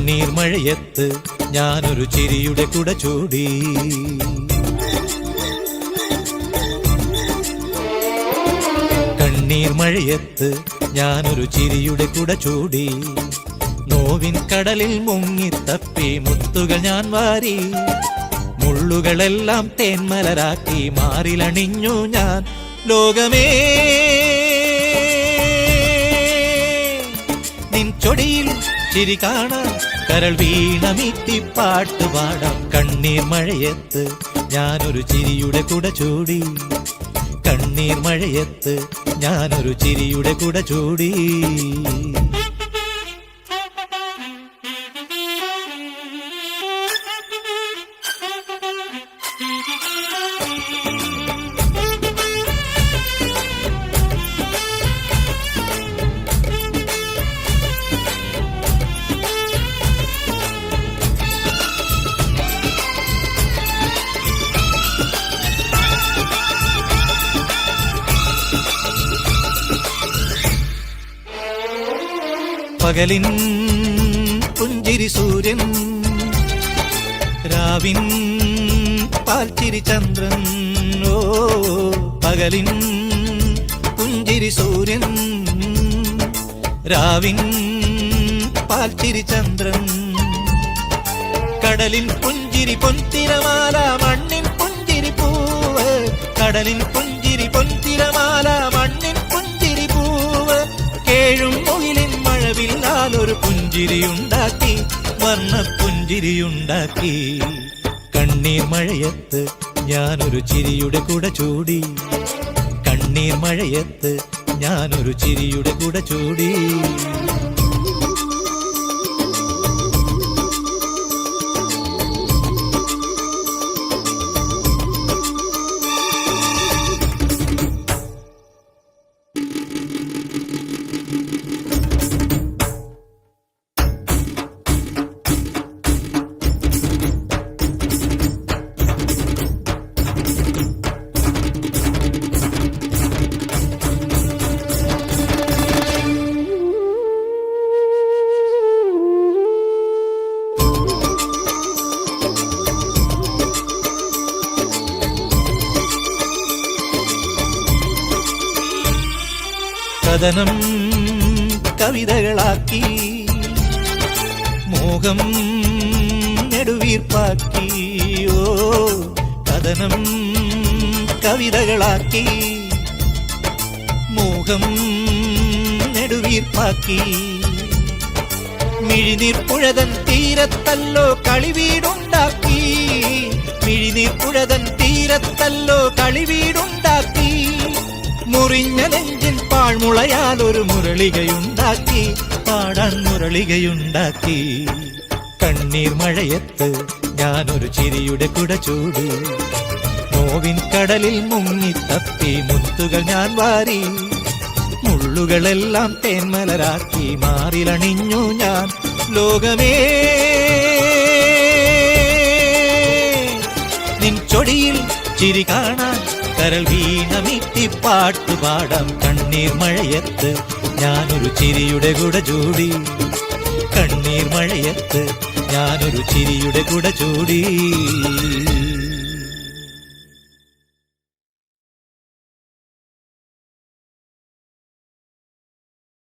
കണ്ണീർ മഴയത്ത് ഞാനൊരു ചിരിയുടെ കുട ചൂടി. കണ്ണീർ മഴയത്ത് ഞാനൊരു ചിരിയുടെ കുട ചൂടി. നോവിൻ കടലിൽ മുങ്ങിത്തപ്പി മുത്തുകൾ ഞാൻ വാരി. മുള്ളുകളെല്ലാം തേന്മലരാക്കി മാറിലണിഞ്ഞു ഞാൻ. ലോകമേ നിൻ ചൊടിയിൽ ചിരി കാണാൻ കരൾ വീണമീട്ടി പാട്ട് പാടാം. കണ്ണീർ മഴയത്ത് ഞാനൊരു ചിരിയുടെ കുട ചൂടി. കണ്ണീർ മഴയത്ത് ഞാനൊരു ചിരിയുടെ കുട ചൂടി. പകലിൻ പുഞ്ചിരി സൂര്യൻ, രാവിൻ പാൽച്ചിരി ചന്ദ്രൻ. ഓ പകലിൻ പുഞ്ചിരി സൂര്യൻ, രാവിൻ പാൽച്ചിരി ചന്ദ്രൻ. കടലിൻ പുഞ്ചിരി പൊൻതിരമാല, മണ്ണിൻ പുഞ്ചിരി പൂവ്. കടലിൻ പുഞ്ചിരി പൊൻതിരമാല, മണ്ണിൻ പുഞ്ചിരി പൂവ്. കേഴും മുകിലിൻ മഴവില്ലാലൊരു പുഞ്ചിരിയുണ്ടാക്കി, വർണ്ണ പുഞ്ചിരിയുണ്ടാക്കി. കണ്ണീർ മഴയത്ത് ഞാനൊരു ചിരിയുടെ കുട ചൂടി. കണ്ണീർ മഴയത്ത് ഞാനൊരു ചിരിയുടെ കുട ചൂടി. കഥനം കവിതകളാക്കി, മോഹം നെടുവീർപ്പാക്കി. ഓ കഥനം കവിതകളാക്കി, മോഹം നെടുവീർപ്പാക്കി. മിഴിനീർ പുഴതൻ തീരത്തല്ലോ കളിവീടുണ്ടാക്കി. മിഴിനീർ പുഴതൻ തീരത്തല്ലോ കളിവീടുണ്ടാക്കി. മുറിഞ്ഞ നെഞ്ചിൻ പാഴ്മുളയാൽ ഒരു മുരളികയുണ്ടാക്കി, പാടാൻ മുരളികയുണ്ടാക്കി. കണ്ണീർ മഴയത്ത് ഞാനൊരു ചിരിയുടെ കുട ചൂടി. നോവിൻ കടലിൽ മുങ്ങിത്തപ്പി മുത്തുകൾ ഞാൻ വാരി. മുള്ളുകളെല്ലാം തേന്മലരാക്കി മാറിലണിഞ്ഞു ഞാൻ. ലോകമേ നിൻ ചൊടിയിൽ ചിരി കാണാൻ കരൾ വീണമീട്ടി പാട്ട് പാടാം. കണ്ണീർ മഴയത്ത് ഞാനൊരു ചിരിയുടെ കുട ചൂടി. കണ്ണീർ മഴയത്ത് ഞാനൊരു ചിരിയുടെ കുട ചൂടി.